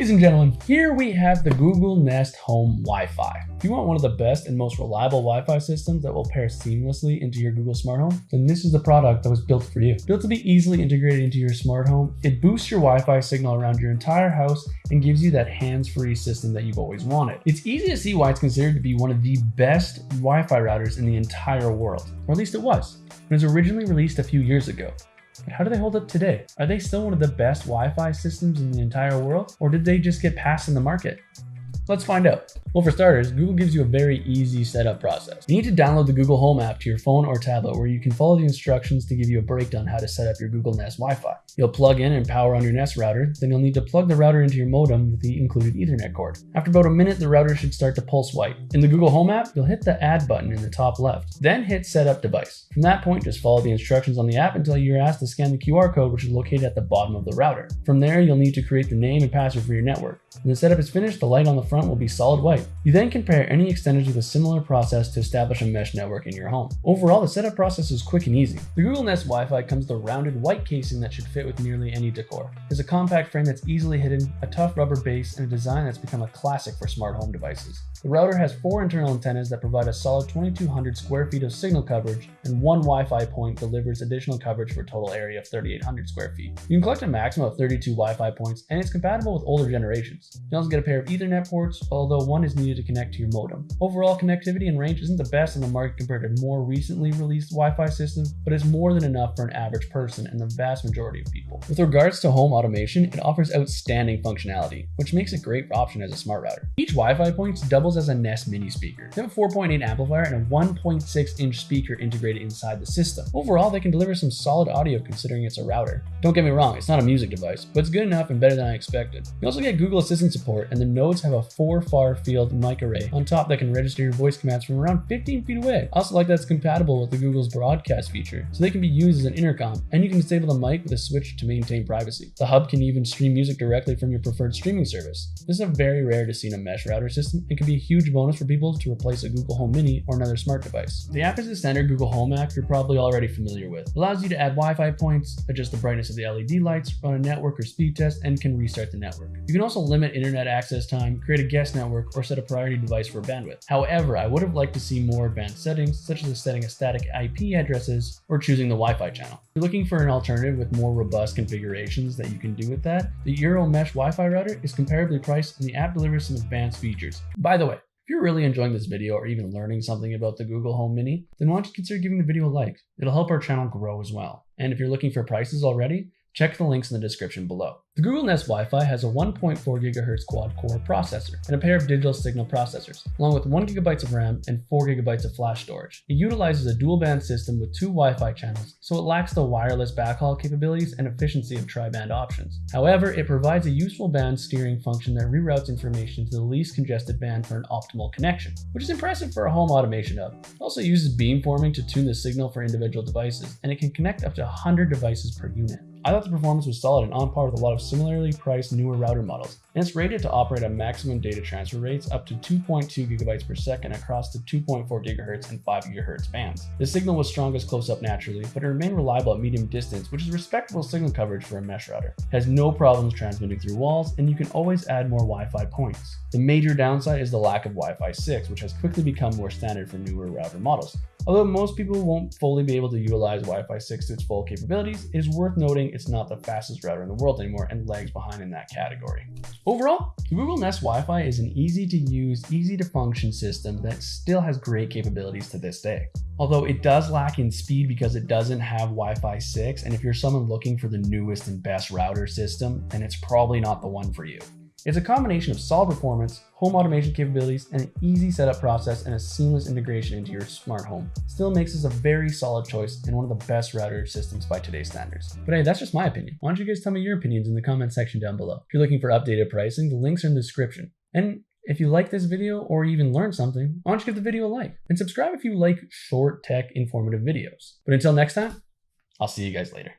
Ladies and gentlemen, here we have the Google Nest Home Wi-Fi. If you want one of the best and most reliable Wi-Fi systems that will pair seamlessly into your Google smart home, then this is the product that was built for you. Built to be easily integrated into your smart home, it boosts your Wi-Fi signal around your entire house and gives you that hands-free system that you've always wanted. It's easy to see why it's considered to be one of the best Wi-Fi routers in the entire world, or at least it was. It was originally released a few years ago. But how do they hold up today? Are they still one of the best Wi-Fi systems in the entire world? Or did they just get passed in the market? Let's find out. Well, for starters, Google gives you a very easy setup process. You need to download the Google Home app to your phone or tablet where you can follow the instructions to give you a breakdown how to set up your Google Nest Wi-Fi. You'll plug in and power on your Nest router, then you'll need to plug the router into your modem with the included Ethernet cord. After about a minute, the router should start to pulse white. In the Google Home app, you'll hit the Add button in the top left, then hit Set Up Device. From that point, just follow the instructions on the app until you're asked to scan the QR code, which is located at the bottom of the router. From there, you'll need to create the name and password for your network. When the setup is finished, the light on the front will be solid white. You then can pair any extenders with a similar process to establish a mesh network in your home. Overall, the setup process is quick and easy. The Google Nest Wi-Fi comes with a rounded white casing that should fit with nearly any decor. There's a compact frame that's easily hidden, a tough rubber base, and a design that's become a classic for smart home devices. The router has 4 internal antennas that provide a solid 2,200 square feet of signal coverage, and one Wi-Fi point delivers additional coverage for a total area of 3,800 square feet. You can collect a maximum of 32 Wi-Fi points, and it's compatible with older generations. You can also get a pair of Ethernet ports, although one is needed to connect to your modem. Overall, connectivity and range isn't the best on the market compared to more recently released Wi-Fi systems, but it's more than enough for an average person and the vast majority of people. With regards to home automation, it offers outstanding functionality, which makes it a great option as a smart router. Each Wi-Fi point doubles as a Nest Mini speaker. They have a 4.8 amplifier and a 1.6-inch speaker integrated inside the system. Overall, they can deliver some solid audio considering it's a router. Don't get me wrong, it's not a music device, but it's good enough and better than I expected. You also get Google Assistant support, and the nodes have a 4 far-field mic array on top that can register your voice commands from around 15 feet away. I also like that it's compatible with the Google's broadcast feature, so they can be used as an intercom, and you can disable the mic with a switch to maintain privacy. The hub can even stream music directly from your preferred streaming service. This is a very rare to see in a mesh router system and can be a huge bonus for people to replace a Google Home Mini or another smart device. The app is the standard Google Home app you're probably already familiar with. It allows you to add Wi-Fi points, adjust the brightness of the LED lights, run a network or speed test, and can restart the network. You can also limit internet access time, create a guest network, or set a priority device for bandwidth. However, I would have liked to see more advanced settings, such as setting a static IP addresses or choosing the Wi-Fi channel. If you're looking for an alternative with more robust configurations that you can do with that, the Euro Mesh Wi-Fi router is comparably priced and the app delivers some advanced features. By the way, if you're really enjoying this video or even learning something about the Google Home Mini, then why don't you consider giving the video a like? It'll help our channel grow as well. And if you're looking for prices already, check the links in the description below. The Google Nest Wi-Fi has a 1.4 GHz quad-core processor and a pair of digital signal processors, along with 1 GB of RAM and 4 GB of flash storage. It utilizes a dual-band system with 2 Wi-Fi channels, so it lacks the wireless backhaul capabilities and efficiency of tri-band options. However, it provides a useful band steering function that reroutes information to the least congested band for an optimal connection, which is impressive for a home automation hub. It also uses beamforming to tune the signal for individual devices, and it can connect up to 100 devices per unit. I thought the performance was solid and on par with a lot of similarly priced newer router models, and it's rated to operate at maximum data transfer rates up to 2.2 GB per second across the 2.4 GHz and 5 GHz bands. The signal was strongest close up naturally, but it remained reliable at medium distance, which is respectable signal coverage for a mesh router. It has no problems transmitting through walls, and you can always add more Wi-Fi points. The major downside is the lack of Wi-Fi 6, which has quickly become more standard for newer router models. Although most people won't fully be able to utilize Wi-Fi 6 to its full capabilities, it is worth noting it's not the fastest router in the world anymore and lags behind in that category. Overall, the Google Nest Wi-Fi is an easy to use, easy to function system that still has great capabilities to this day. Although it does lack in speed because it doesn't have Wi-Fi 6, and if you're someone looking for the newest and best router system, then it's probably not the one for you. It's a combination of solid performance, home automation capabilities, and an easy setup process and a seamless integration into your smart home. Still makes this a very solid choice and one of the best router systems by today's standards. But hey, that's just my opinion. Why don't you guys tell me your opinions in the comment section down below. If you're looking for updated pricing, the links are in the description. And if you like this video or even learned something, why don't you give the video a like? And subscribe if you like short tech informative videos. But until next time, I'll see you guys later.